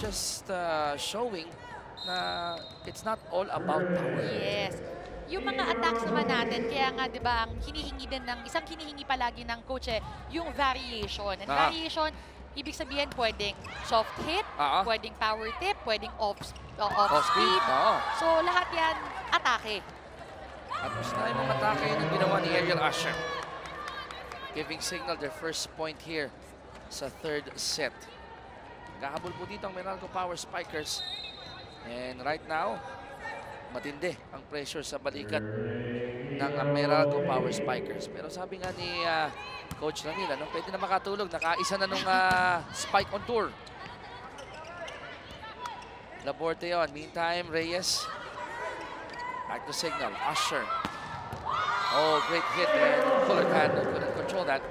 just showing na it's not all about power. Yes. Yung mga attacks naman natin, kaya nga 'di ba, ang hinihingi din ng isang hinihingi palagi ng coach yung variation. And variation, ibig sabihin pwedeng soft hit, pwedeng power tip, pwedeng off speed. So lahat 'yan atake. At mas na yung mga atake yung ginawa ni Ariel Asher. Giving Signal their first point here sa third set. Naghahabol po dito ang Meralco Power Spikers. And right now, matindi ang pressure sa balikat ng Meralco Power Spikers. Pero sabi nga ni Coach Ramil, pwede na makatulog. Nakaisa na nung spike on tour. Laborte yun. Meantime, Reyes. Back to Signal. Usher. Oh, great hit. And Kullerkan couldn't control that.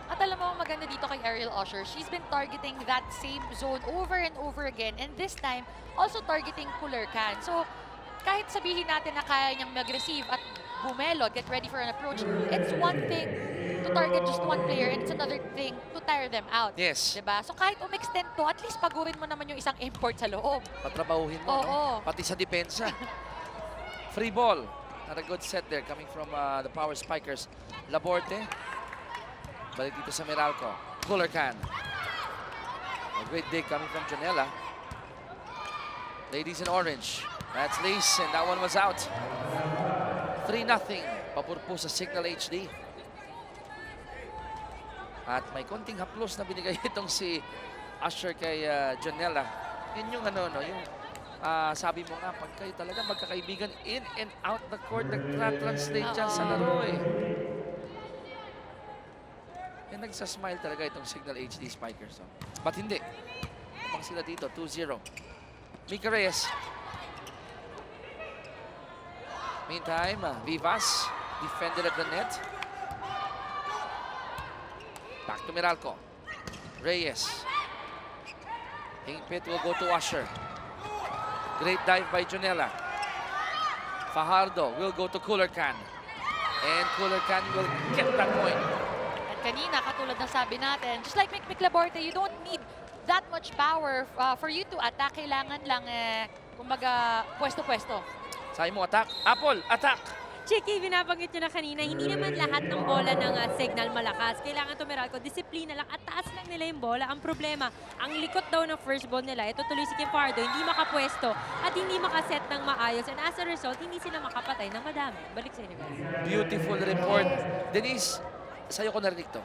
At alam mo, maganda dito kay Ariel Usher, she's been targeting that same zone over and over again. And this time, also targeting Kullerkan. So, kahit sabihin natin na kaya niyang mag-receive at bumelot, get ready for an approach, it's one thing to target just one player and it's another thing to tire them out. Yes. Diba? So, kahit umextend to, at least pagurin mo naman yung isang import sa loob. Patrabahuhin mo, no? Pati sa depensa. Free ball. Not a good set there coming from the Power Spikers. Laborte. Balik dito sa Meralco. Kullerkan. A great dig coming from Janela. Ladies in orange. That's Lace, and that one was out. 3-0. Papurpo sa Signal HD. At may konting haplos na binigay itong si Usher kay Janela. Yun yung yung sabi mo nga, pag kayo talaga magkakaibigan in and out the court, nag-translate dyan sa laro And nagsasmile talaga itong Signal HD Spikers. But hindi. Kapag sila dito, 2-0. Mika Reyes. Meantime, Vivas defended at the net. Back to Meralco. Reyes. Hingpit will go to Usher. Great dive by Junella. Fajardo will go to Kullerkan. And Kullerkan will get that point. At kanina, katulad ng sabi natin, just like Mick Laborte, you don't need that much power for you to attack. Kailangan lang, kumbaga, pwesto-pwesto. Sabi mo, attack. Apple, attack. Chicky, binabanggit nyo na kanina, hindi naman lahat ng bola ng Signal malakas. Kailangan to Meralco, disiplina lang at taas lang nila yung bola. Ang problema, ang likot daw ng first ball nila, ito tuloy si Kim Fajardo, hindi makapwesto at hindi makaset ng maayos. And as a result, hindi sila makapatay ng madami. Balik sa inyo, guys. Beautiful report. Denise, sa'yo ko narinig to.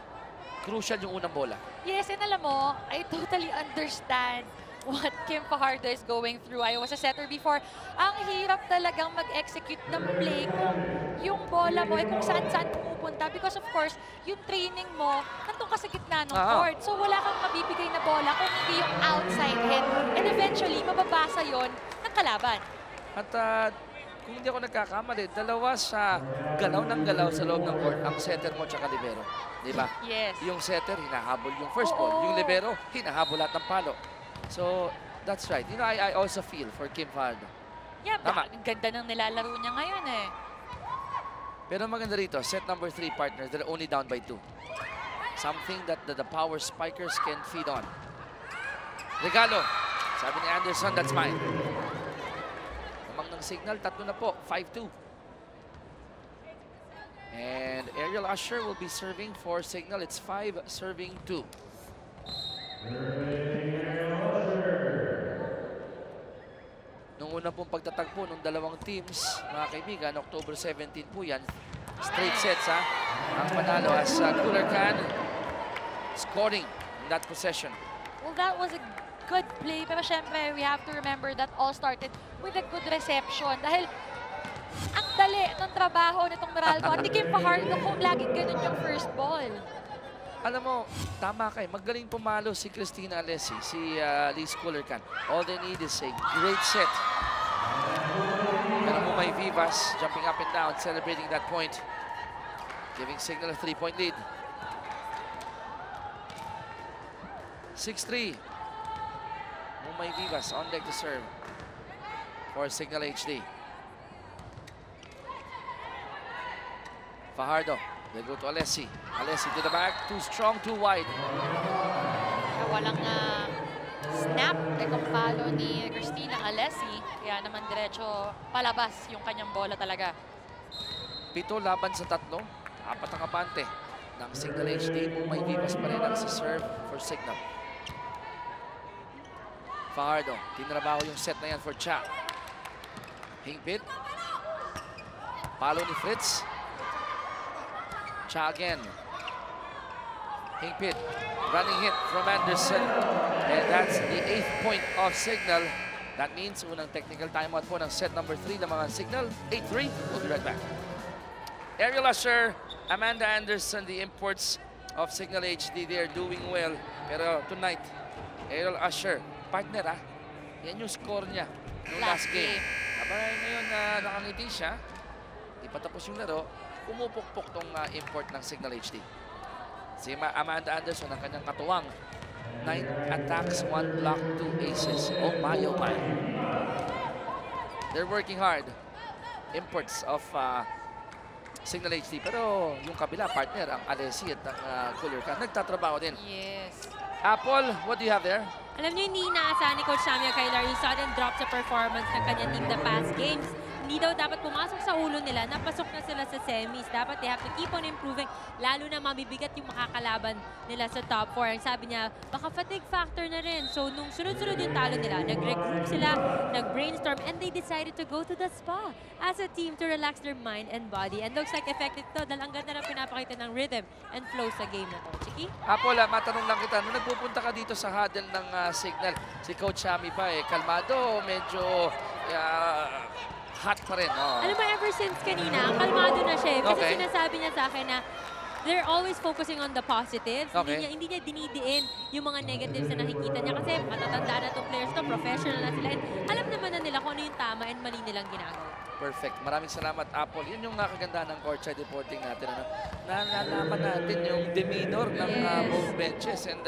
Crucial yung unang bola. Yes, and alam mo, I totally understand what Kim Fajardo is going through. I was a setter before. Ang hirap talagang mag-execute ng play kung yung bola mo ay kung saan-saan pumupunta. Because of course, yung training mo, nandun ka sa gitna ng court. So wala kang mabibigay na bola kung hindi yung outside hit. And eventually, mababasa yon ng kalaban. At kung hindi ako nagkakamali, dalawa sa galaw ng galaw sa loob ng court ang setter mo tsaka libero. Diba? Yes. Yung setter, hinahabol yung first ball. Yung libero, hinahabol lahat ng palo. So, that's right. You know, I also feel for Kim Fajardo. Yeah, ang ganda ng nilalaro niya ngayon Pero maganda rito, set number 3 partners, they're only down by 2. Something that the Power Spikers can feed on. Regalo. Sabi ni Anderson, that's mine. Namang ng Signal, 3 na po, 5-2. And Ariel Usher will be serving for Signal. It's 5 serving 2. Nung una pong pagtatagpo ng dalawang teams, mga kaibigan, October 17 po yan. Straight sets, ang panalo as Kullerkan scoring in that possession. Well, that was a good play. Pero syempre, we have to remember that all started with a good reception. Dahil ang dali ng trabaho nitong Meralco at ni Kim Fajardo kung laging ganun yung first ball. Alam mo, tama kayo. Magaling pumalo si Cristina Alessi, si Liz Kullerkan. All they need is a great set. Pero mo may Vivas jumping up and down, celebrating that point. Giving Signal a 3-point lead. 6-3. Mumay Vivas on deck to serve for Signal HD. Fajardo. They go to Alessi. Alessi to the back. Too strong, too wide. Walang snap itong palo ni Christina Alessi. Kaya naman diretso palabas yung kanyang bola talaga. 7 laban sa 3. 4 ang abante ng Signal HD. May vivas pa rin ang si serve for Signal. Fajardo, tinrabaho yung set na yan for Cha. Hingpit. Palo ni Fritz. Cha again. Hingpit. Running hit from Anderson. And that's the 8th point of Signal. That means unang technical timeout po ng set number 3 ng mga Signal. 8-3. We'll be right back. Ariel Usher, Amanda Anderson, the imports of Signal HD, they are doing well. Pero tonight, Ariel Usher, partner yan yung score niya noong last game. Abay ngayon nakangiti siya, di pa tapos yung laro, pumupukpok tong import ng Signal HD. Si Amanda Anderson, ang kanyang katuwang. 9 attacks, 1 block, 2 aces. Oh my, oh my. They're working hard. Imports of Signal HD. Pero yung kabila, partner, ang Alessi at ang Cullercan, nagtatrabaho din. Yes. Apple, what do you have there? Alam niyo, hindi inaasahan ni Coach Samia Kailar yung sudden drop sa performance ng kanyang team the past games. Hindi daw dapat pumasok sa ulo nila. Napasok na sila sa semis. Dapat they have to keep on improving. Lalo na mabibigat yung makakalaban nila sa top 4. Ang sabi niya, baka fatigue factor na rin. So, nung sunod-sunod yung talo nila, nag-regroup sila, nag-brainstorm, and they decided to go to the spa as a team to relax their mind and body. And looks like effective to. Dahil ang ganda na pinapakita ng rhythm and flow sa game na to. Chiki? Apple, matanong lang kita. Nung nagpupunta ka dito sa huddle ng Signal, si Coach Sammy ba kalmado, medyo hot pa rin. Oh. Alam mo, ever since kanina, kalmado na siya. Kasi Okay. sinasabi niya sa akin na they're always focusing on the positives. Okay. Hindi niya dinidiin yung mga negatives na nakikita niya. Kasi matatanda na itong players to, professional na sila. And alam naman na nila kung ano yung tama and mali nilang ginagawa. Perfect. Maraming salamat, Apple. Yun yung kagandahan ng courtside reporting natin. Nalalaman natin yung demeanor ng Yes. both benches. And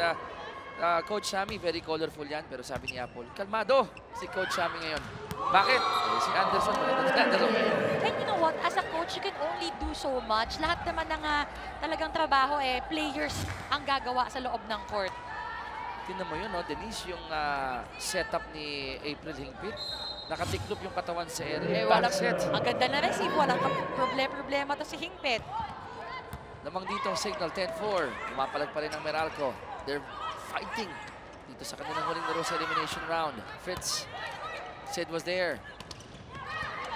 Coach Sammy, very colorful yan. Pero sabi ni Apple, kalmado si Coach Sammy ngayon. Bakit? Si Anderson, And you know what? As a coach, you can only do so much. Lahat naman ng talagang trabaho, players ang gagawa sa loob ng court. Tingnan mo yun, no? Denise, yung setup ni April Hingpit. Nakatiklop yung katawan sa area. Walang, Back set. ang ganda na receive. Walang problema to si Hingpit. Namang dito ang Signal, 10-4. Umapalag pa rin ang Meralco. They're fighting dito sa kanilang huling laro sa elimination round. Fritz, Sid was there.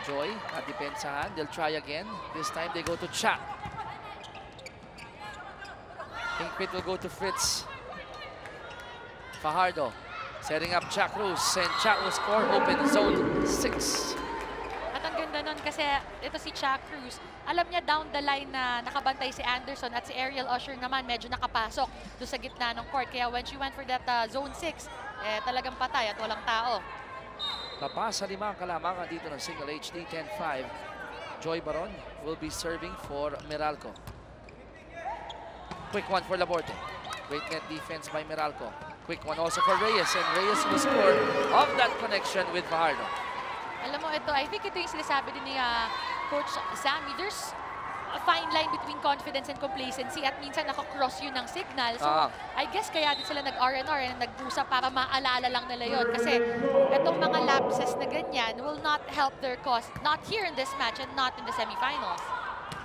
Joy, depensahan. They'll try again. This time they go to Cha. Hingpit will go to Fritz. Fajardo setting up Cha Cruz. And Cha will score open zone 6. At ang ganda nun kasi ito si Cha Cruz, alam niya down the line na nakabantay si Anderson at si Ariel Usher naman medyo nakapasok doon sa gitna ng court. Kaya when she went for that zone 6, talagang patay at walang tao. Tapos sa 5 ang kalamangan dito ng Signal HD, 10-5. Joy Baron will be serving for Meralco. Quick one for Laborte. Great net defense by Meralco. Quick one also for Reyes, and Reyes will score off that connection with Fajardo. Alam mo ito, I think ito yung sinasabi din ni Coach Sammy. There's a fine line between confidence and complacency at minsan nakakross yun ng signal. So, I guess kaya din sila nag-R&R and nag-usap para maalala lang nila yun. Kasi itong mga lapses na ganyan will not help their cause. Not here in this match and not in the semifinals.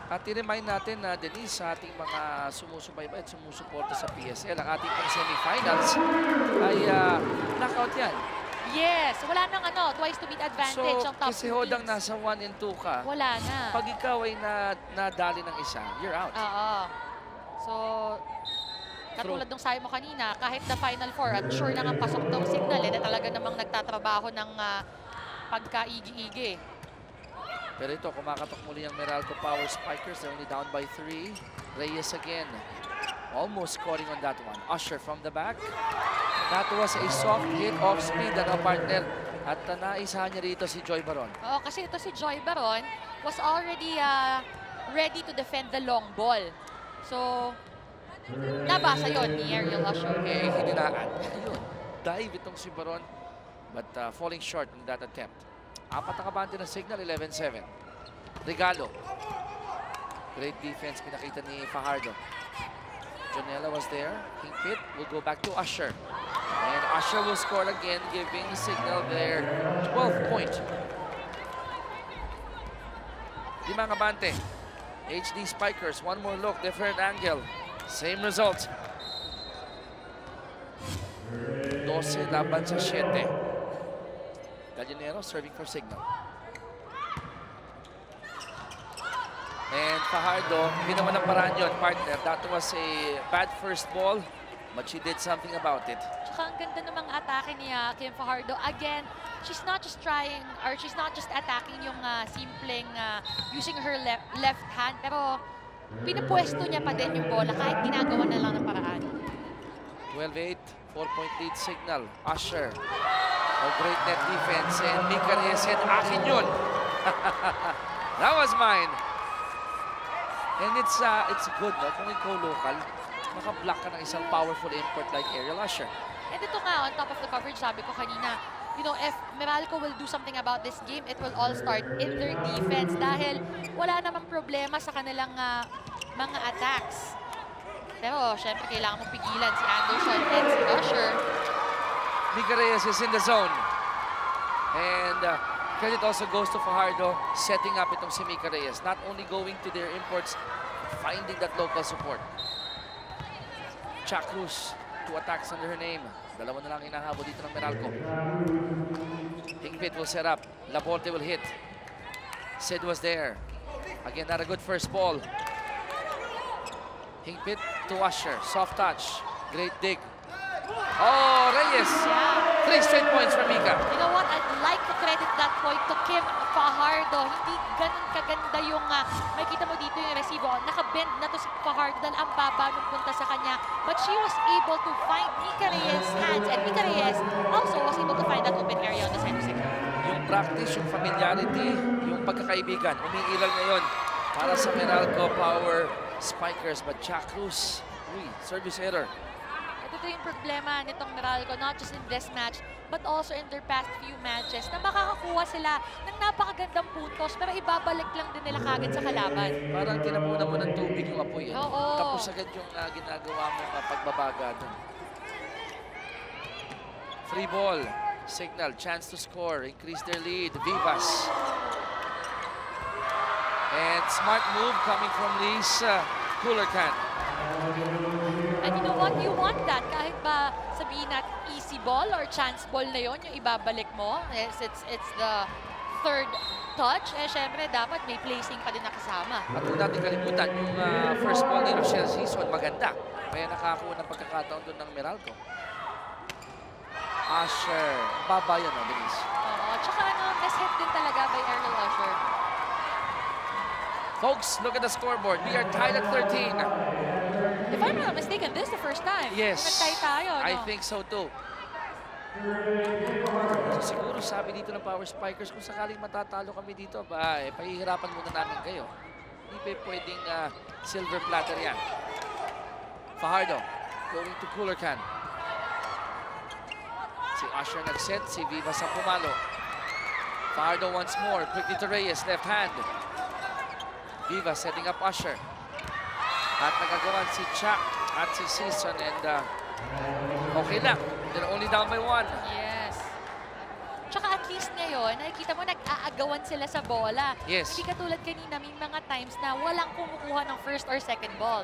At i-remind natin na Denise, sa ating mga sumusubaybay at sumusuporta sa PSL, ang ating pang semifinals ay knockout yan. Yes, wala nang twice to beat advantage So, ang top kasi 2 hodang teams. nasa 1 and 2 ka, Wala na. pag ikaw ay nadali ng isa, you're out. Oo. So, katulad nung sabi mo kanina, kahit the Final Four at sure na nga pasok daw signal, na talaga namang nagtatrabaho ng pagka-igi-igi. Pero ito, kumakatok muli ang Meralco Power Spikers. They're only down by 3. Reyes again. Almost scoring on that one. Usher from the back. That was a soft hit off speed ng partner. At naisahan niya rito si Joy Baron. Oo, kasi ito si Joy Baron was already ready to defend the long ball. So, nabasa yon ni Ariel Usher. Hininaan. Ayun. Dive itong si Baron. But falling short in that attempt. 4 ang kabante ng Signal, 11-7. Regalo. Great defense pinakita ni Fajardo. Jonella was there. Hingpit will go back to Usher. And Usher will score again, giving Signal their 12th point. Limang abante. HD Spikers, one more look, different angle. Same result. 12 laban sa 7. Gallinero serving for Signal. And Fajardo, ginawa ng paraan yun, partner. That was a bad first ball, but she did something about it. Tsaka ang ganda ng mga atake ni Kim Fajardo. Again, she's not just trying, or she's not just attacking yung simpleng using her left hand, pero pinupwesto niya pa din yung bola kahit ginagawa na lang ng paraan. 12-8, 4-point lead Signal. Usher, oh, great net defense. And Mika Reyes said, akin yun. That was mine. And it's good, no? Kung ikaw local, maka-block ka ng isang powerful import like Ariel Usher. And ito nga, on top of the coverage, sabi ko kanina, you know, if Meralco will do something about this game, it will all start in their defense dahil wala namang problema sa kanilang mga attacks. Pero, syempre, kailangan mong pigilan si Anderson and si Usher. Mika Reyes is in the zone. And credit also goes to Fajardo setting up itong si Mika Reyes. Not only going to their imports, finding that local support. Cha Cruz, 2 attacks under her name. Dalawa na lang hinahabol dito ng Meralco. Hingpit will set up. Laporte will hit. Sid was there. Again, not a good first ball. Hingpit to Usher. Soft touch. Great dig. Oh, Reyes. Yeah. 3 straight points from Mika. You know what? I'd like to credit that point to Kim Fajardo. Hindi ganun kaganda yung makikita mo dito yung resibo. Nakabend na to si Fajardo dahil ang baba nung punta sa kanya. But she was able to find Mika Reyes' hands, and Mika Reyes also was able to find that open area on the side of Signal. Yung practice, yung familiarity, yung pagkakaibigan, umiiral ngayon para sa Meralco Power Spikers. But Cha Cruz, service error. Ito yung problema nitong Meralco, not just in this match, but also in their past few matches, na makakakuha sila ng napakagandang puntos, pero ibabalik lang din nila kagad sa kalaban. Parang tinapunan mo ng tubig yung apoy. Oo. Tapos agad yung ginagawa mo pagbabaga doon. Free ball. Signal, chance to score, increase their lead. Vivas. And smart move coming from Lisa Coolercan. And you know what? You want that. Kahit ba sabihin natin easy ball or chance ball na yon yung ibabalik mo. It's the third touch. Eh, syempre, dapat may placing pa din nakasama. At huwag natin kalimutan, yung first ball ni Rochelle Season, maganda. Kaya nakakuha ng pagkakataon doon ng Meralco. Usher. Baba yan, Denise. Oo. Tsaka mishit din talaga by Ariel Usher. Folks, look at the scoreboard. We are tied at 13. If I'm not mistaken, this is the first time. Yes. Nagtay tayo, no? I think so too. So siguro sabi dito ng Power Spikers, kung sakaling matatalo kami dito, pahihirapan muna namin kayo. Hindi pwedeng silver platter yan. Fajardo going to Coolercan. Si Usher nag-set, si Vivas ang pumalo. Fajardo once more, quickly to Reyes, left hand. Vivas setting up Usher. At nagagawan si Cha at si Season, and okay lang. They're only down by 1. Yes. Tsaka at least ngayon, nakikita mo nag-aagawan sila sa bola. Yes. Hindi katulad kanina, may mga times na walang kumukuha ng first or second ball.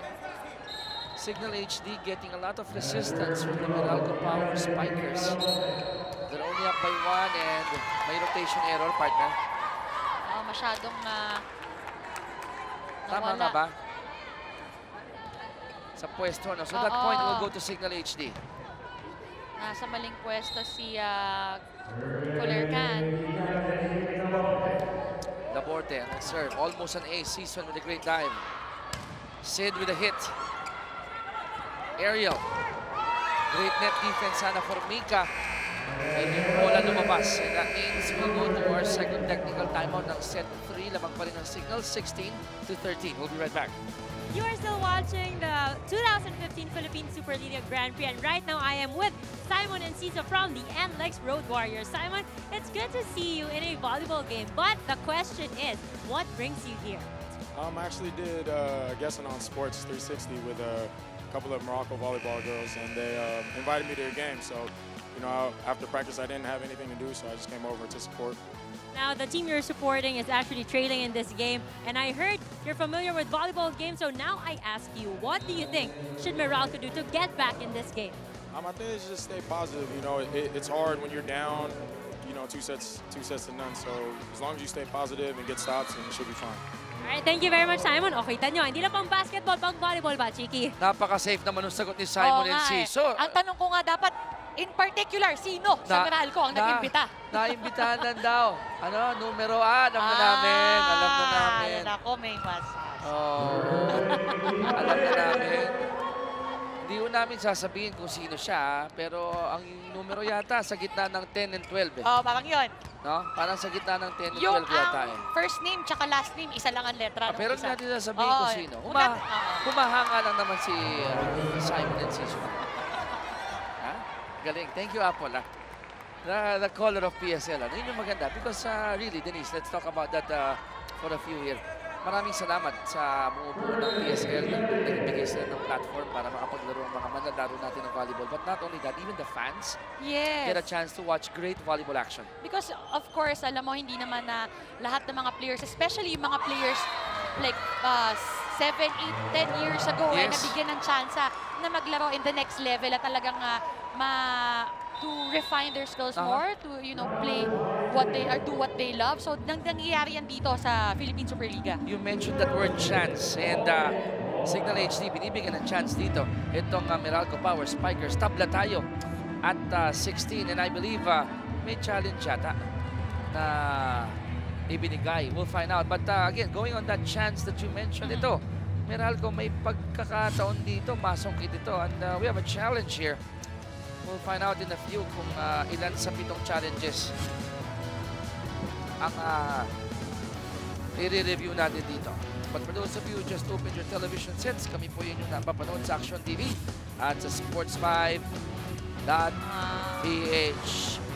Signal HD getting a lot of resistance from the Meralco Power Spikers. They're only up by 1, and may rotation error, partner. Masyadong Tama nga ba? Sa pwesto, no? So that point will go to Signal HD. Nasa maling pwesto si Coolercan. Laporte, and serve. Almost an ace. Season with a great dive. Sid with a hit. Ariel. Great net defense sana for Mika. And yung bola lumabas. And that means we'll go to our second technical timeout ng set 3. Lamang pa rin ang Signal, 16-13. We'll be right back. You are still watching the 2015 Philippine Superliga Grand Prix, and right now I am with Simon and Cisa from the NLEX Road Warriors. Simon, it's good to see you in a volleyball game, but the question is, what brings you here? I actually did guessing on Sports 360 with couple of Morocco volleyball girls, and they invited me to their game. So, you know, after practice, I didn't have anything to do, so I just came over to support. Now, the team you're supporting is actually trailing in this game, and I heard you're familiar with volleyball games, so now I ask you, what do you think should Meralco do to get back in this game? I think it's just stay positive. You know, it's hard when you're down, you know, two sets to none. So as long as you stay positive and get stops, then it should be fine. Alright, thank you very much, Simon. Okay, tanyo, hindi lang pang basketball, pang volleyball ba, Chiki? Napaka-safe naman yung sagot ni Simon and Ciso. Ang tanong ko nga dapat, in particular, sino sa Meralco ang nag-imbita? Naimbitahan lang daw. Ano, numero alam na namin. Alam na namin. Ako, may mas. Oh, alam na namin. Hindi ko namin sasabihin kung sino siya, pero ang numero yata sa gitna ng 10 and 12. Oh, parang yun. No? Parang sa gitna ng 10 and 12 Yung yata eh. first name tsaka last name, isa lang ang letra. Pero hindi natin sasabihin kung sino. Humahanga lang naman si Simon and Ciso. Ha? Galing. Thank you, Apple. The color of PSL. Yun yung maganda. Because really, Denise, let's talk about that for a few here. Maraming salamat sa bumubuo ng PSL na nagbigay sila ng platform para makapaglaro ang mga manlalaro natin ng volleyball. But not only that, even the fans get a chance to watch great volleyball action. Because of course, alam mo, hindi naman na lahat ng mga players, especially yung mga players like 7, 8, 10 years ago, nabigyan ng chance na maglaro in the next level at talagang to refine their skills more, to play what they are, do what they love. So nangyayari yan dito sa Philippine Superliga. You mentioned that word chance, and Signal HD binibigyan ng chance dito. Itong Meralco Power Spikers, tabla tayo at 16, and I believe may challenge yata na ibinigay. We'll find out. But again, going on that chance that you mentioned, ito, Meralco may pagkakataon dito, masungkit ito, and we have a challenge here. We'll find out in a few kung ilan sa 7 challenges ang i-review natin dito. But for those of you who just opened your television sets, kami po yun yung napapanood sa Action TV at sa Sports5.ph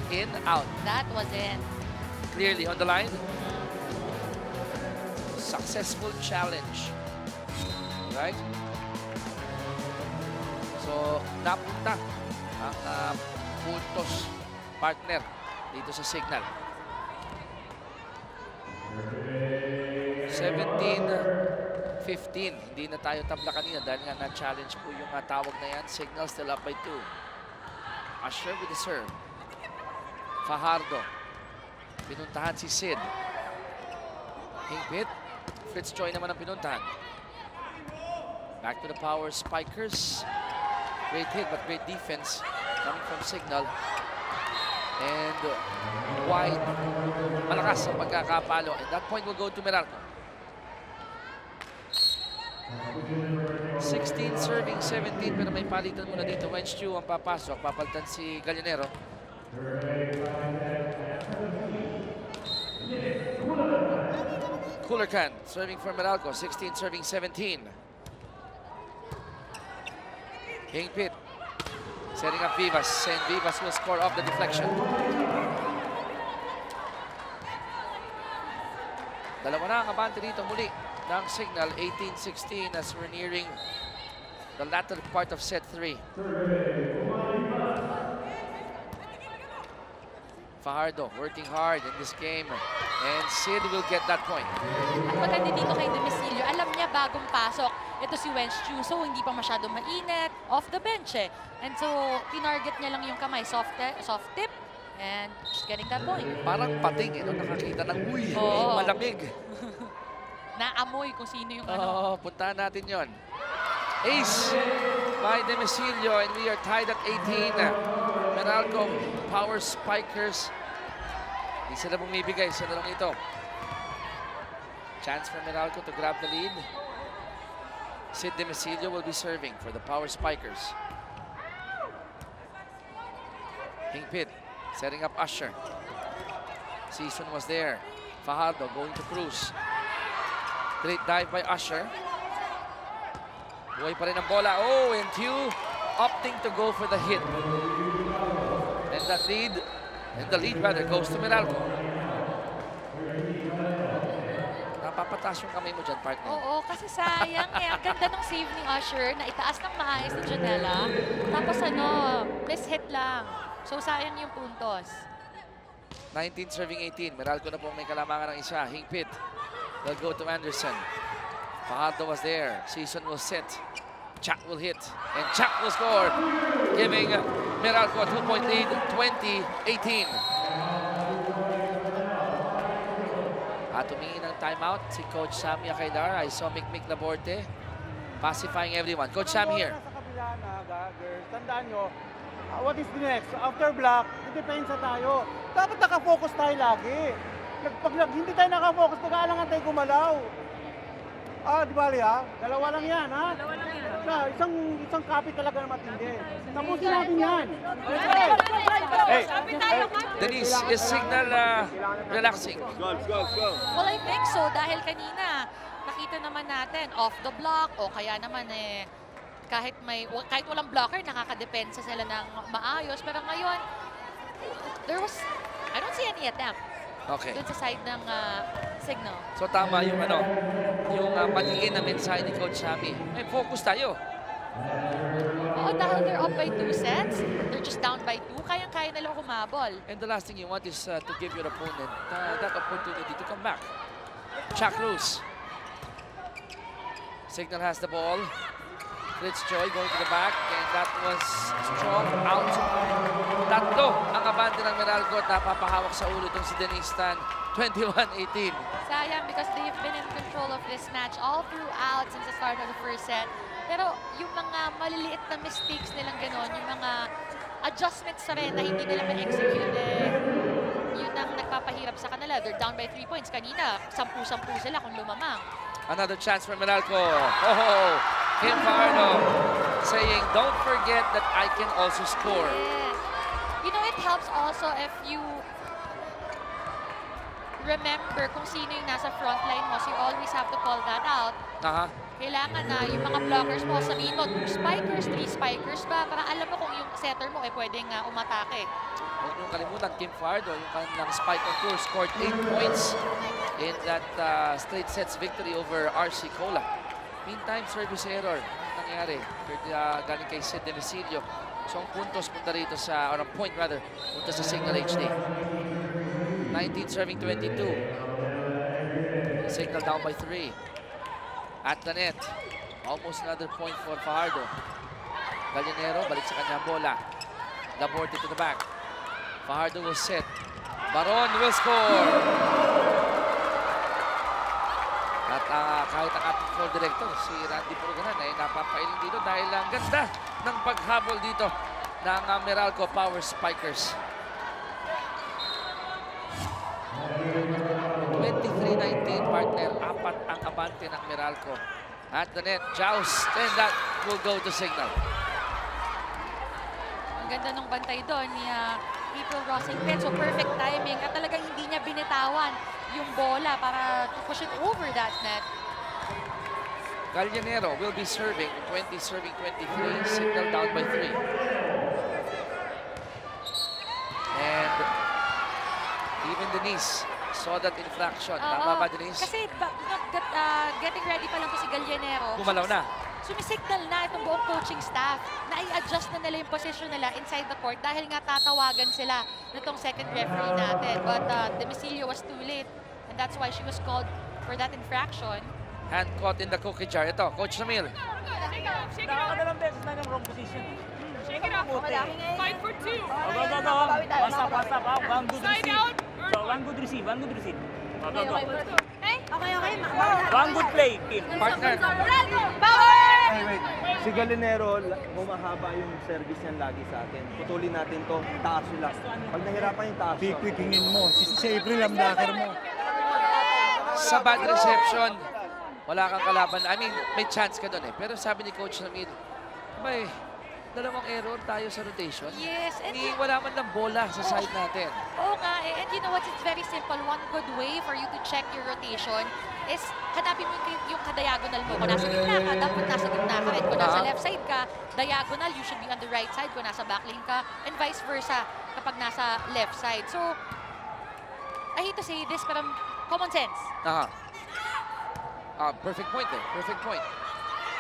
in, out. That was it. Clearly on the line. Successful challenge. Right? So, napunta ang puntos partner dito sa Signal. 17-15. Hindi na tayo tabla kanina dahil nga na-challenge po yung tawag na yan. Signal still up by 2. Asher with the serve. Fajardo. Pinuntahan si Sid. Hingpit. Fritz Choi naman ang pinuntahan. Back to the Power Spikers. Great hit but great defense coming from Signal. And wide. Malakas ang pagkakapalo. And that point will go to Meralco. 16 serving 17, pero may palitan muna dito. Wenchu ang papasok. Papalitan si Gallinero. Kulerkan serving for Meralco. 16 serving 17. Hingpit setting up Vivas, and Vivas will score off the deflection. Dalawa na ang abante dito muli ng Signal, 18-16 as we're nearing the latter part of set 3. Fajardo working hard in this game, and Sid will get that point. Maganda dito kay Demisilio, alam niya bagong pasok ito si Wenchu, so hindi pa masyado mainit, off the bench And so, tinarget niya lang yung kamay, soft tip, and just getting that point. Parang pating, nakakita ng malamig. Naamoy kung sino yung puntahan natin yon. Ace by Demisilio, and we are tied at 18. Meralco Power Spikers. Hindi sila bumibigay sa larong ito. Chance for Meralco to grab the lead. Sid Demisilio will be serving for the Power Spikers. Hingpit setting up Usher. Season was there. Fajardo going to Cruz. Great dive by Usher. Buhay pa rin ang bola. Oh, and Hugh opting to go for the hit. And the lead rather goes to Meralco. papataas yung kamay mo dyan, partner. Oo, kasi sayang eh. Ang ganda ng save ni Usher na itaas ng maayos ni Janela. Tapos ano, miss-hit lang. So sayang yung puntos. 19 serving 18. Meralco na po may kalamangan ng isa. Hingpit will go to Anderson. Fajardo was there. Season will set. Chak will hit. And Chak will score. Giving Meralco a 2-point lead, 20-18. At tumingin ng timeout si Coach Sammy Akaydar. I saw Mikmik Laborte pacifying everyone. Coach Sam here. Sa kabila na, girls, tandaan nyo, what is the next? After block, depensa tayo. Dapat nakafocus tayo lagi. Pag hindi tayo nakafocus, nag-aalangan tayo gumalaw. Di bali dalawa lang yan, ha? Dalawa lang yan. Isang copy talaga na matindi. Tapusin natin yan. Hey, Denise, is signal relaxing? Well, I think so dahil kanina nakita naman natin off the block o kaya naman kahit walang blocker nakakadepensa sila ng maayos, pero ngayon I don't see any attempt. Okay. Doon sa side ng signal. So tama yung yung matiin na mensahe ni Coach Sammy. May focus tayo. Oo, dahil they're up by 2 sets, they're just down by 2, kayang-kaya nila humabol. And the last thing you want is to give your opponent that opportunity to come back. Chak Cruz. Signal has the ball. Fritz Choi going to the back, and that was strong out. Tatlo ang abante ng Meralco at napapahawak sa ulo itong si Denise Tan. 21-18. Sayang because they've been in control of this match all throughout since the start of the first set. Pero yung mga maliliit na mistakes nilang gano'n, yung mga adjustments na rin na hindi nila ma-execute, yun ang nagpapahirap sa kanila. They're down by 3 points. Kanina, 10-10 sila kung lumamang. Another chance for Meralco. Oh, Kim Fajardo saying, don't forget that I can also score. Yes. You know, it helps also if you remember kung sino yung nasa front line mo. So you always have to call that out. Kailangan na yung mga blockers mo, sabihin mo, 2 spikers, 3 spikers ba? Para alam mo kung yung setter mo pwedeng umatake. Huwag niyong kalimutan, Kim Fajardo, yung kanilang spike on tour, scored 8 points in that straight sets victory over RC Cola. Meantime, service error nangyari. Galing kay Sid Demicilio. So ang puntos punta rito sa, or ang point rather, punta sa Signal HD. 19 serving 22. Signal down by 3. At the net. Almost another point for Fajardo. Gallinero, balik sa kanya bola. Laborte to the back. Fajardo will set. Baron will score. At kahit ang ating floor director, si Randy Purganan, ay napapailing dito dahil ang ganda ng paghabol dito ng Meralco Power Spikers. 23-19, partner. 4 ang abante ng Meralco. At the net, joust, and that will go to Signal. Ang ganda ng bantay doon ni April Rosington. So perfect timing at talagang hindi niya binitawan yung bola para to push it over that net. Gallinero will be serving, 20 serving 23, Signal down by 3. And even Denise saw that infraction. Tama ba, Denise? Kasi getting ready pa lang po si Gallinero. Gumalaw na. Sumisignal na itong buong coaching staff na i-adjust na nila yung position nila inside the court dahil nga tatawagan sila nitong second referee natin. But Demicilio was too late and that's why she was called for that infraction. Hand caught in the cookie jar. Ito, Coach Ramil. Nakakadalang beses na yung wrong position. Shake it off. 5 for 2. Basta. One good Side receive. out. So, one good receive. Go. Okay. One good play, Kim. Partner. Wait. Si Gallinero, humahaba yung service niyan lagi sa atin. Putulin natin to, taas sila. Pag nahirapan yung taas. Pikwikingin mo. Si April ang blocker mo. Sa bad reception, wala kang kalaban. I mean, may chance ka doon eh. Pero sabi ni Coach Ramil, may dalawang error tayo sa rotation. Yes, and Wala man ng bola sa side natin. oo nga eh. And you know what? It's very simple. One good way for you to check your rotation is hanapin mo yung ka-diagonal mo. Kung nasa gitna ka, dapat nasa gitna ka rin. Kung nasa left side ka, diagonal, you should be on the right side. Kung nasa backlane ka, and vice versa kapag nasa left side. So, I hate to say this, pero common sense. Perfect point eh. Perfect point.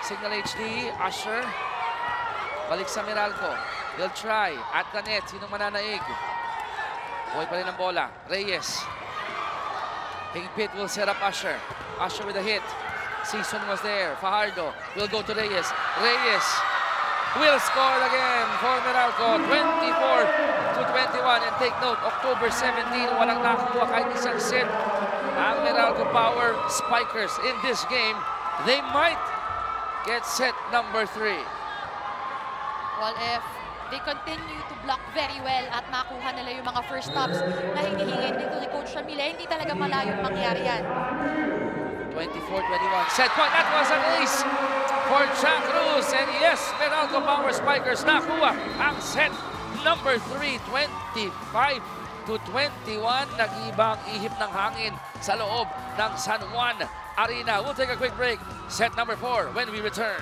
Signal HD, Usher. Balik sa Meralco. He'll try. At the net. Sinong mananaig? Buhay pa rin ang bola. Reyes. Higpit will set up Usher. Usher with a hit. Season was there. Fajardo will go to Reyes. Reyes will score again for Meralco. 24-21. And take note, October 17, walang nakakuha kahit isang set. Ang Meralco Power Spikers in this game, they might get set number 3. Well, if they continue to block very well at makuha nila yung mga first stops na hinihingi dito ni Coach Ramila, hindi talaga malayong mangyari yan. 24-21. Set point. That was an ace for Jack Cruz. And yes, Meralco Power Spikers nakuha ang set number 3. 25-21. Nag-iba ang ihip ng hangin sa loob ng San Juan Arena. We'll take a quick break. Set number 4 when we return.